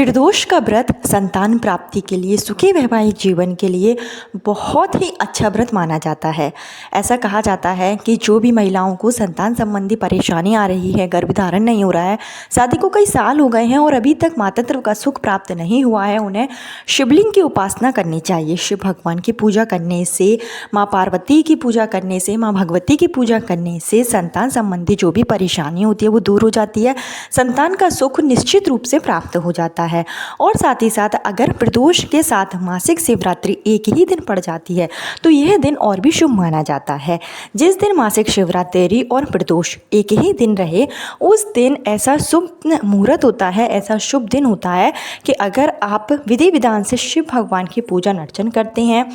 प्रदोष का व्रत संतान प्राप्ति के लिए, सुखी वैवाहिक जीवन के लिए बहुत ही अच्छा व्रत माना जाता है। ऐसा कहा जाता है कि जो भी महिलाओं को संतान संबंधी परेशानी आ रही है, गर्भधारण नहीं हो रहा है, शादी को कई साल हो गए हैं और अभी तक मातृत्व का सुख प्राप्त नहीं हुआ है, उन्हें शिवलिंग की उपासना करनी चाहिए। शिव भगवान की पूजा करने से, माँ पार्वती की पूजा करने से, माँ भगवती की पूजा करने से संतान संबंधी जो भी परेशानी होती है वो दूर हो जाती है, संतान का सुख निश्चित रूप से प्राप्त हो जाता है। और साथ ही साथ अगर प्रदोष के साथ मासिक शिवरात्रि एक ही दिन पड़ जाती है तो यह दिन और भी शुभ माना जाता है। जिस दिन मासिक शिवरात्रि और प्रदोष एक ही दिन रहे उस दिन ऐसा शुभ मुहूर्त होता है, ऐसा शुभ दिन होता है कि अगर आप विधि विधान से शिव भगवान की पूजा अर्चन करते हैं,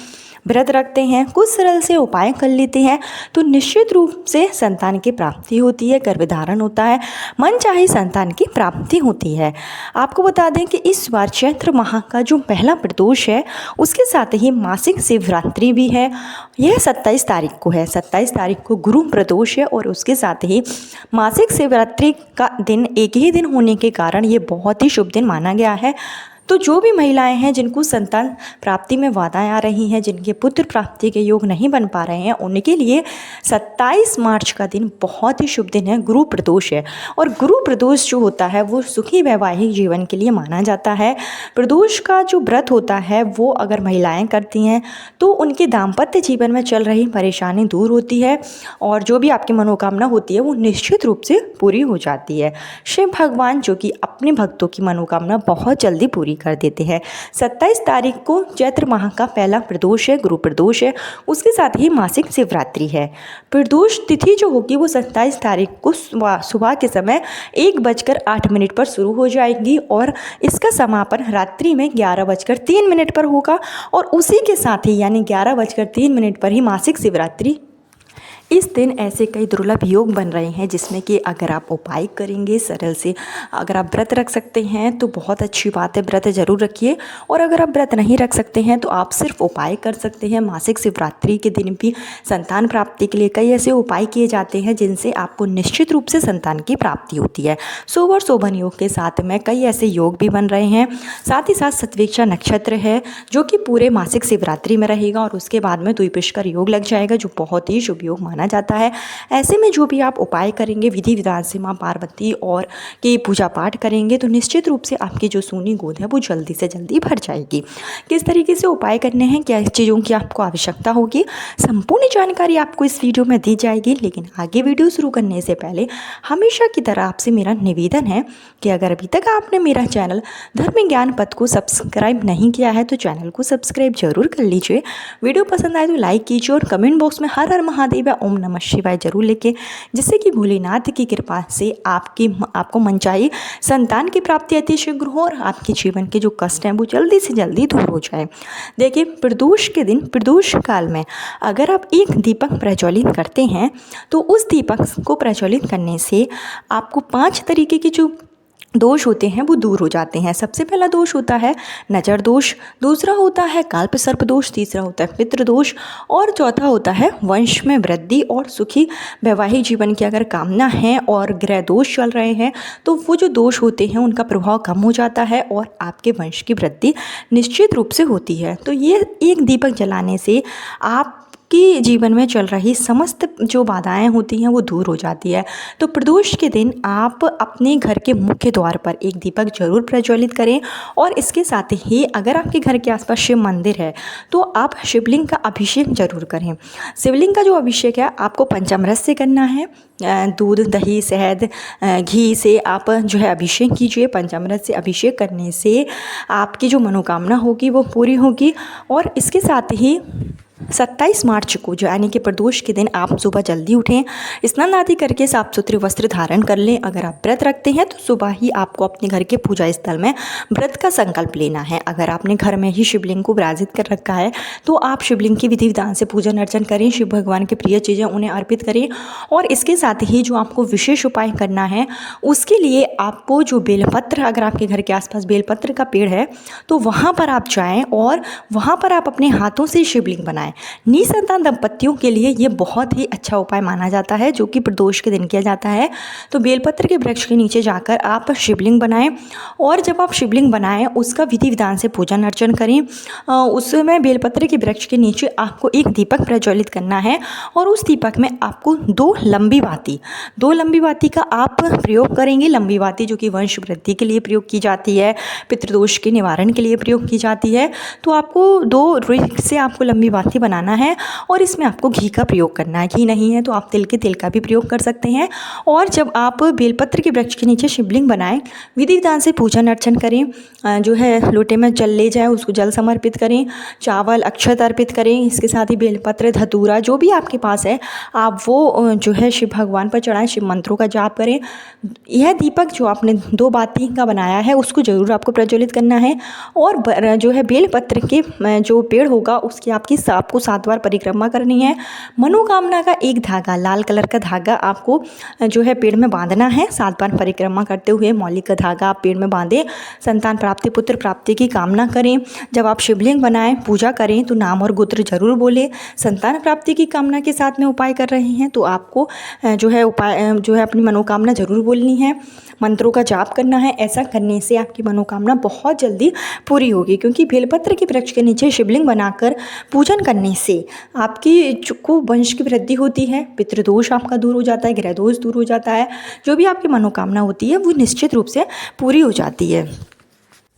व्रत रखते हैं, कुछ सरल से उपाय कर लेते हैं तो निश्चित रूप से संतान की प्राप्ति होती है, गर्भधारण होता है, मन चाहे संतान की प्राप्ति होती है। आपको बता दें कि इस बार चैत्र माह का जो पहला प्रदोष है उसके साथ ही मासिक शिवरात्रि भी है। यह 27 तारीख को है। 27 तारीख को गुरु प्रदोष है और उसके साथ ही मासिक शिवरात्रि का दिन एक ही दिन होने के कारण ये बहुत ही शुभ दिन माना गया है। तो जो भी महिलाएं हैं जिनको संतान प्राप्ति में बाधाएं आ रही हैं, जिनके पुत्र प्राप्ति के योग नहीं बन पा रहे हैं, उनके लिए 27 मार्च का दिन बहुत ही शुभ दिन है, गुरु प्रदोष है। और गुरु प्रदोष जो होता है वो सुखी वैवाहिक जीवन के लिए माना जाता है। प्रदोष का जो व्रत होता है वो अगर महिलाएं करती हैं तो उनके दाम्पत्य जीवन में चल रही परेशानी दूर होती है और जो भी आपकी मनोकामना होती है वो निश्चित रूप से पूरी हो जाती है। शिव भगवान जो कि अपने भक्तों की मनोकामना बहुत जल्दी पूरी कर देते हैं। 27 तारीख को चैत्र माह का पहला प्रदोष है, गुरु प्रदोष है, उसके साथ ही मासिक शिवरात्रि है। प्रदोष तिथि जो होगी वो 27 तारीख को सुबह के समय 1:08 पर शुरू हो जाएगी और इसका समापन रात्रि में 11:03 पर होगा और उसी के साथ ही यानी 11:03 पर ही मासिक शिवरात्रि। इस दिन ऐसे कई दुर्लभ योग बन रहे हैं जिसमें कि अगर आप उपाय करेंगे सरल से, अगर आप व्रत रख सकते हैं तो बहुत अच्छी बात है, व्रत जरूर रखिए। और अगर आप व्रत नहीं रख सकते हैं तो आप सिर्फ उपाय कर सकते हैं। मासिक शिवरात्रि के दिन भी संतान प्राप्ति के लिए कई ऐसे उपाय किए जाते हैं जिनसे आपको निश्चित रूप से संतान की प्राप्ति होती है। शुभ और शोभन योग के साथ में कई ऐसे योग भी बन रहे हैं। साथ ही साथ सतविक्षा नक्षत्र है जो कि पूरे मासिक शिवरात्रि में रहेगा और उसके बाद में द्विपुष्कर योग लग जाएगा जो बहुत ही शुभ योग जाता है। ऐसे में जो भी आप उपाय करेंगे, विधि विधान से माँ पार्वती और की पूजा पाठ करेंगे तो निश्चित रूप से आपकी जो सूनी गोद है वो जल्दी से जल्दी भर जाएगी। किस तरीके से उपाय करने हैं, क्या चीज़ों की आपको आवश्यकता होगी, संपूर्ण जानकारी आपको इस वीडियो में दी जाएगी। लेकिन आगे वीडियो शुरू करने से पहले हमेशा की तरह आपसे मेरा निवेदन है कि अगर अभी तक आपने मेरा चैनल धर्म ज्ञान पथ को सब्सक्राइब नहीं किया है तो चैनल को सब्सक्राइब जरूर कर लीजिए। वीडियो पसंद आए तो लाइक कीजिए और कमेंट बॉक्स में हर हर महादेव या ओम नमः शिवाय जरूर लिखें, जिससे कि भोलेनाथ की कृपा से आपको मनचाही संतान की प्राप्ति अति शीघ्र हो और आपके जीवन के जो कष्ट हैं वो जल्दी से जल्दी दूर हो जाए। देखिए, प्रदोष के दिन, प्रदोष काल में अगर आप एक दीपक प्रज्वलित करते हैं तो उस दीपक को प्रज्वलित करने से आपको 5 तरीके के जो दोष होते हैं वो दूर हो जाते हैं। सबसे पहला दोष होता है नजर दोष, दूसरा होता है काल्प सर्प दोष, तीसरा होता है पितृ दोष और चौथा होता है वंश में वृद्धि और सुखी वैवाहिक जीवन की अगर कामना है और ग्रह दोष चल रहे हैं तो वो जो दोष होते हैं उनका प्रभाव कम हो जाता है और आपके वंश की वृद्धि निश्चित रूप से होती है। तो ये एक दीपक जलाने से आप कि जीवन में चल रही समस्त जो बाधाएं होती हैं वो दूर हो जाती है। तो प्रदोष के दिन आप अपने घर के मुख्य द्वार पर एक दीपक जरूर प्रज्वलित करें और इसके साथ ही अगर आपके घर के आसपास शिव मंदिर है तो आप शिवलिंग का अभिषेक जरूर करें। शिवलिंग का जो अभिषेक है आपको पंचामृत से करना है। दूध, दही, शहद, घी से आप जो है अभिषेक कीजिए। पंचामृत से अभिषेक करने से आपकी जो मनोकामना होगी वो पूरी होगी। और इसके साथ ही 27 मार्च को जो यानी कि प्रदोष के दिन आप सुबह जल्दी उठें, स्नान आदि करके साफ सुथरे वस्त्र धारण कर लें। अगर आप व्रत रखते हैं तो सुबह ही आपको अपने घर के पूजा स्थल में व्रत का संकल्प लेना है। अगर आपने घर में ही शिवलिंग को विराजित कर रखा है तो आप शिवलिंग की विधि विधान से पूजन अर्चन करें, शिव भगवान की प्रिय चीज़ें उन्हें अर्पित करें। और इसके साथ ही जो आपको विशेष उपाय करना है उसके लिए आपको जो बेलपत्र, अगर आपके घर के आसपास बेलपत्र का पेड़ है तो वहाँ पर आप जाएँ और वहाँ पर आप अपने हाथों से शिवलिंग बनाएं। निसंतान दंपतियों के लिए ये बहुत ही अच्छा उपाय माना जाता है, जो कि प्रदोष के दिन किया जाता है। तो बेलपत्र के वृक्ष के नीचे जाकर आप शिवलिंग बनाएं, और जब आप शिवलिंग बनाएं उसका विधि विधान से पूजन अर्चन करें। उसमें बेलपत्र के वृक्ष के नीचे आपको एक दीपक प्रज्वलित करना है, और उस दीपक में आपको दो लंबी बाती का आप प्रयोग करेंगे। लंबी बाती जो कि वंश वृद्धि के लिए प्रयोग की जाती है, पितृदोष के निवारण के लिए प्रयोग की जाती है। तो आपको 2 रुई से आपको लंबी बाती बनाना है, और इसमें आपको घी का प्रयोग करना है। घी नहीं है तो आप तिल के तेल का भी प्रयोग कर सकते हैं। और जब आप बेलपत्र के वृक्ष के नीचे शिवलिंग बनाएं, विधि विधान से पूजन अर्चन करें, जो है लोटे में जल ले जाए, उसको जल समर्पित करें, चावल अक्षत अर्पित करें, इसके साथ ही बेलपत्र धतूरा जो भी आपके पास है आप वो जो है शिव भगवान पर चढ़ाएं, शिव मंत्रों का जाप करें। यह दीपक जो आपने 2 बाती का बनाया है उसको ज़रूर आपको प्रज्वलित करना है। और जो है बेलपत्र के जो पेड़ होगा उसकी आपको 7 बार परिक्रमा करनी है। मनोकामना का एक धागा, लाल कलर का धागा आपको जो है पेड़ में बांधना है। 7 बार परिक्रमा करते हुए मौलिक का धागा आप पेड़ में बांधें। संतान प्राप्ति, पुत्र प्राप्ति की कामना करें। जब आप शिवलिंग बनाएं, पूजा करें तो नाम और गोत्र जरूर बोले। संतान प्राप्ति की कामना के साथ में उपाय कर रहे हैं तो आपको जो है अपनी मनोकामना जरूर बोलनी है, मंत्रों का जाप करना है। ऐसा करने से आपकी मनोकामना बहुत जल्दी पूरी होगी, क्योंकि बेलपत्र के वृक्ष के नीचे शिवलिंग बनाकर पूजन करने से आपकी को वंश की वृद्धि होती है, पितृदोष आपका दूर हो जाता है, ग्रह दोष दूर हो जाता है, जो भी आपकी मनोकामना होती है वो निश्चित रूप से पूरी हो जाती है।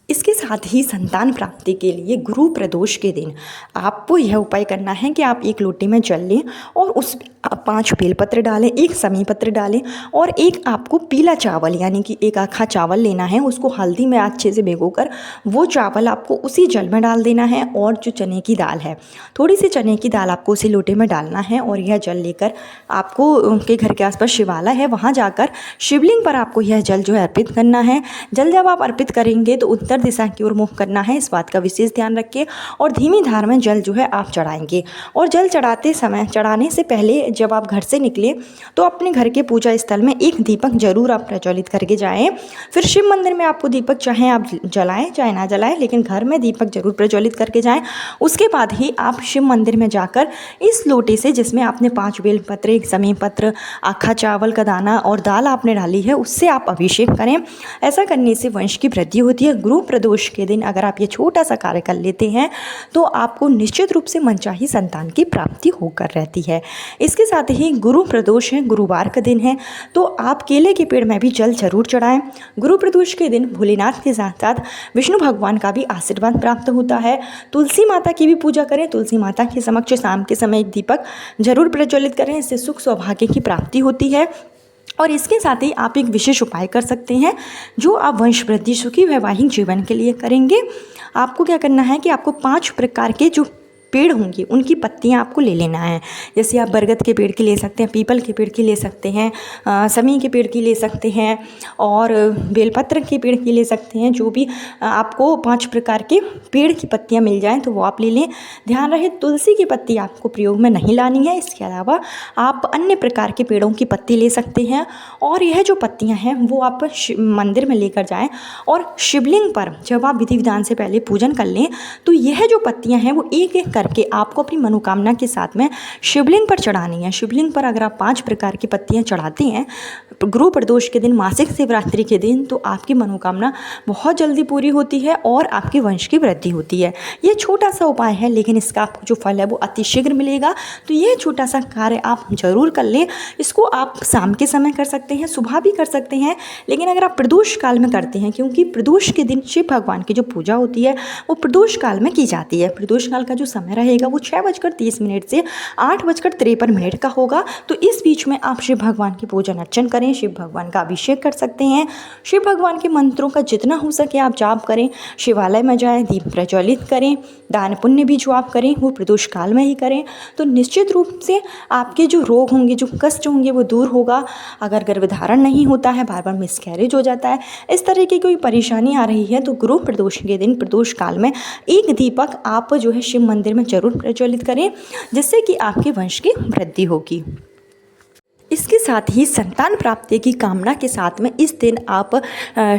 इसके साथ ही संतान प्राप्ति के लिए गुरु प्रदोष के दिन आपको यह उपाय करना है कि आप एक लोटे में जल लें और उस 5 बेलपत्र डालें, 1 समी पत्र डालें, और एक आपको पीला चावल यानी कि 1 आखा चावल लेना है। उसको हल्दी में अच्छे से भिगोकर वो चावल आपको उसी जल में डाल देना है। और जो चने की दाल है, थोड़ी सी चने की दाल आपको उसी लोटे में डालना है, और यह जल लेकर आपको उनके घर के आसपास शिवालय है वहाँ जाकर शिवलिंग पर आपको यह जल जो है अर्पित करना है। जल जब आप अर्पित करेंगे तो उत्तर दिशा की ओर मुख करना है, इस बात का विशेष ध्यान रखिए। और धीमी धार में जल जो है आप चढ़ाएंगे। और जल चढ़ाने से पहले जब आप घर से निकले तो अपने घर के पूजा स्थल में एक दीपक जरूर आप प्रज्वलित करके जाएं। फिर शिव मंदिर में आपको दीपक चाहे आप जलाएं चाहे ना जलाएं, लेकिन घर में दीपक जरूर प्रज्वलित करके जाएं। उसके बाद ही आप शिव मंदिर में जाकर इस लोटे से, जिसमें आपने 5 बेलपत्र, 1 समी पत्र, आखा चावल का दाना और दाल आपने डाली है, उससे आप अभिषेक करें। ऐसा करने से वंश की वृद्धि होती है। गुरु प्रदोष के दिन अगर आप ये छोटा सा कार्य कर लेते हैं तो आपको निश्चित रूप से मनचाही संतान की प्राप्ति होकर रहती है। इसके साथ ही गुरु प्रदोष है, गुरुवार का दिन है, तो आप केले के पेड़ में भी जल जरूर चढ़ाएं। गुरु प्रदोष के दिन भोलेनाथ के साथ साथ विष्णु भगवान का भी आशीर्वाद प्राप्त होता है। तुलसी माता की भी पूजा करें। तुलसी माता के समक्ष शाम के समय एक दीपक जरूर प्रज्वलित करें, इससे सुख सौभाग्य की प्राप्ति होती है। और इसके साथ ही आप एक विशेष उपाय कर सकते हैं जो आप वंश वृद्धि, सुखी वैवाहिक जीवन के लिए करेंगे। आपको क्या करना है कि आपको 5 प्रकार के जो पेड़ होंगे उनकी पत्तियां आपको ले लेना है। जैसे आप बरगद के पेड़ की ले सकते हैं, पीपल के पेड़ की ले सकते हैं, समी के पेड़ की ले सकते हैं, और बेलपत्र के पेड़ की ले सकते हैं। जो भी आपको 5 प्रकार के पेड़ की पत्तियां मिल जाएं तो वो आप ले लें। ध्यान रहे तुलसी की पत्ती आपको प्रयोग में नहीं लानी है। इसके अलावा आप अन्य प्रकार के पेड़ों की पत्ती ले सकते हैं, और यह जो पत्तियाँ हैं वो आप मंदिर में लेकर जाएँ, और शिवलिंग पर जब आप विधि विधान से पहले पूजन कर लें तो यह जो पत्तियाँ हैं वो एक एक करके आपको अपनी मनोकामना के साथ में शिवलिंग पर चढ़ानी है। शिवलिंग पर अगर आप 5 प्रकार की पत्तियां चढ़ाते हैं गुरु प्रदोष के दिन, मासिक शिवरात्रि के दिन, तो आपकी मनोकामना बहुत जल्दी पूरी होती है और आपके वंश की वृद्धि होती है। ये छोटा सा उपाय है, लेकिन इसका आपको जो फल है वो अतिशीघ्र मिलेगा। तो ये छोटा सा कार्य आप जरूर कर लें। इसको आप शाम के समय कर सकते हैं, सुबह भी कर सकते हैं, लेकिन अगर आप प्रदोष काल में करते हैं, क्योंकि प्रदोष के दिन शिव भगवान की जो पूजा होती है वो प्रदोष काल में की जाती है। प्रदोष काल का जो समय रहेगा वो 6:30 से 8:53 का होगा। तो इस बीच में आप शिव भगवान की पूजन अर्चन करें, शिव भगवान का अभिषेक कर सकते हैं। शिव भगवान के मंत्रों का जितना हो सके आप जाप करें, शिवालय में जाएं, दीप प्रज्वलित करें, दान पुण्य भी जो आप करें वो प्रदोष काल में ही करें। तो निश्चित रूप से आपके जो रोग होंगे, जो कष्ट होंगे वो दूर होगा। अगर गर्भधारण नहीं होता है, बार बार मिसकैरेज हो जाता है, इस तरह की कोई परेशानी आ रही है, तो गुरु प्रदोष के दिन, प्रदोष काल में एक दीपक आप जो है शिव मंदिर में जरूर प्रज्वलित करें, जिससे कि आपके वंश की वृद्धि होगी। इसके साथ ही संतान प्राप्ति की कामना के साथ में इस दिन आप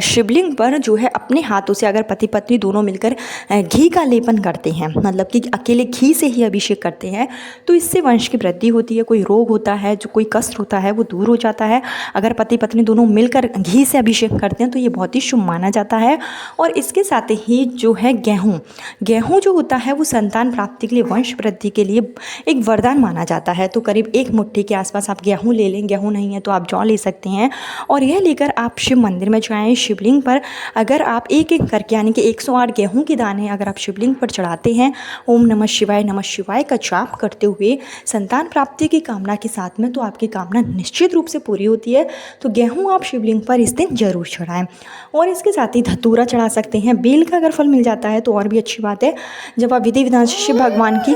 शिवलिंग पर जो है अपने हाथों से, अगर पति पत्नी दोनों मिलकर घी का लेपन करते हैं, मतलब कि अकेले घी से ही अभिषेक करते हैं, तो इससे वंश की वृद्धि होती है। कोई रोग होता है, जो कोई कष्ट होता है वो दूर हो जाता है। अगर पति पत्नी दोनों मिलकर घी से अभिषेक करते हैं तो ये बहुत ही शुभ माना जाता है। और इसके साथ ही जो है गेहूँ जो होता है वो संतान प्राप्ति के लिए, वंश वृद्धि के लिए एक वरदान माना जाता है। तो करीब 1 मुट्ठी के आसपास आप गेहूँ ले लें, गेहूँ नहीं है तो आप जौ ले सकते हैं, और यह लेकर आप शिव मंदिर में जाएं। शिवलिंग पर अगर आप एक एक करके, यानी कि 108 गेहूँ के दाने अगर आप शिवलिंग पर चढ़ाते हैं, ओम नमः शिवाय का जाप करते हुए संतान प्राप्ति की कामना के साथ में, तो आपकी कामना निश्चित रूप से पूरी होती है। तो गेहूँ आप शिवलिंग पर इस दिन जरूर चढ़ाएं। और इसके साथ ही धतूरा चढ़ा सकते हैं। बेल का अगर फल मिल जाता है तो और भी अच्छी बात है। जब आप विधि विधान से शिव भगवान की,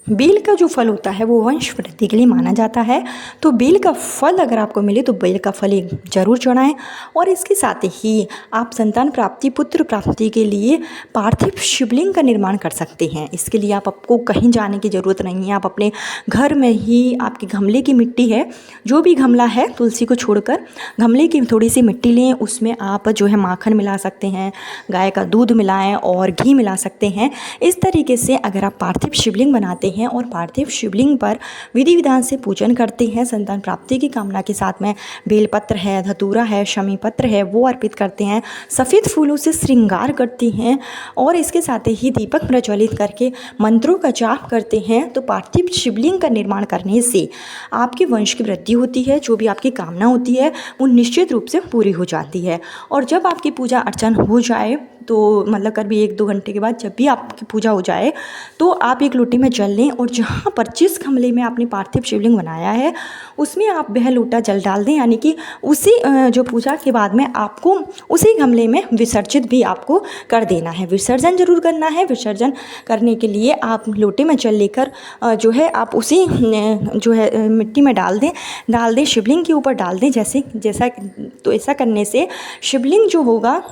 बेल का जो फल होता है वो वंश वृद्धि के लिए माना जाता है। तो बेल का फल अगर आपको मिले तो बेल का फल एक जरूर चढ़ाएं। और इसके साथ ही आप संतान प्राप्ति, पुत्र प्राप्ति के लिए पार्थिव शिवलिंग का निर्माण कर सकते हैं। इसके लिए आपको कहीं जाने की ज़रूरत नहीं है। आप अपने घर में ही, आपके गमले की मिट्टी है, जो भी गमला है, तुलसी को छोड़कर गमले की थोड़ी सी मिट्टी लें, उसमें आप जो है माखन मिला सकते हैं, गाय का दूध मिलाएं और घी मिला सकते हैं। इस तरीके से अगर आप पार्थिव शिवलिंग बनाते हैं और पार्थिव शिवलिंग पर विधि विधान से पूजन करते हैं, संतान प्राप्ति की कामना के साथ में बेलपत्र है, धतूरा है, शमी पत्र है, वो अर्पित करते हैं, सफ़ेद फूलों से श्रृंगार करते हैं, और इसके साथ ही दीपक प्रज्वलित करके मंत्रों का जाप करते हैं, तो पार्थिव शिवलिंग का निर्माण करने से आपके वंश की वृद्धि होती है। जो भी आपकी कामना होती है वो निश्चित रूप से पूरी हो जाती है। और जब आपकी पूजा अर्चना हो जाए, तो मतलब करीब 1-2 घंटे के बाद जब भी आपकी पूजा हो जाए, तो आप एक लोटे में जल लें, और जहाँ पर जिस गमले में आपने पार्थिव शिवलिंग बनाया है उसमें आप वह लोटा जल डाल दें। यानी कि उसी जो पूजा के बाद में आपको उसी गमले में विसर्जित भी आपको कर देना है, विसर्जन जरूर करना है। विसर्जन करने के लिए आप लोटे में जल लेकर जो है आप उसी जो है मिट्टी में डाल दें, शिवलिंग के ऊपर डाल दें, जैसा तो ऐसा करने से शिवलिंग जो होगा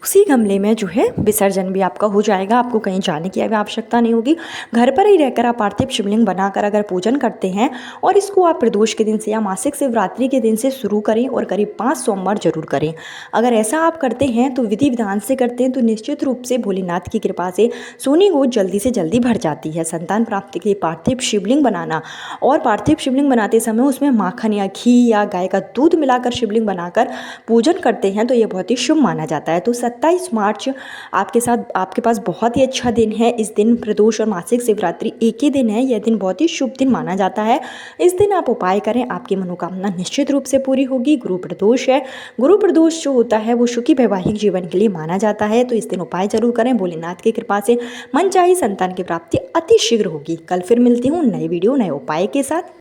उसी गमले में जो है विसर्जन भी आपका हो जाएगा। आपको कहीं जाने की आवश्यकता नहीं होगी। घर पर ही रहकर आप पार्थिव शिवलिंग बनाकर अगर पूजन करते हैं, और इसको आप प्रदोष के दिन से या मासिक शिवरात्रि के दिन से शुरू करें और करीब 5 सोमवार जरूर करें। अगर ऐसा आप करते हैं तो विधि विधान से करते हैं, तो निश्चित रूप से भोलेनाथ की कृपा से सोनी गोद जल्दी से जल्दी भर जाती है। संतान प्राप्ति के लिए पार्थिव शिवलिंग बनाना, और पार्थिव शिवलिंग बनाते समय उसमें माखन या घी या गाय का दूध मिलाकर शिवलिंग बनाकर पूजन करते हैं, तो ये बहुत ही शुभ माना जाता है। तो 27 मार्च आपके पास बहुत ही अच्छा दिन है। इस दिन प्रदोष और मासिक शिवरात्रि एक ही दिन है। यह दिन बहुत ही शुभ दिन माना जाता है। इस दिन आप उपाय करें, आपकी मनोकामना निश्चित रूप से पूरी होगी। गुरु प्रदोष है। गुरु प्रदोष जो होता है वो सुखी वैवाहिक जीवन के लिए माना जाता है। तो इस दिन उपाय जरूर करें। भोलेनाथ की कृपा से मनचाही संतान की प्राप्ति अति शीघ्र होगी। कल फिर मिलती हूँ नए वीडियो, नए उपाय के साथ।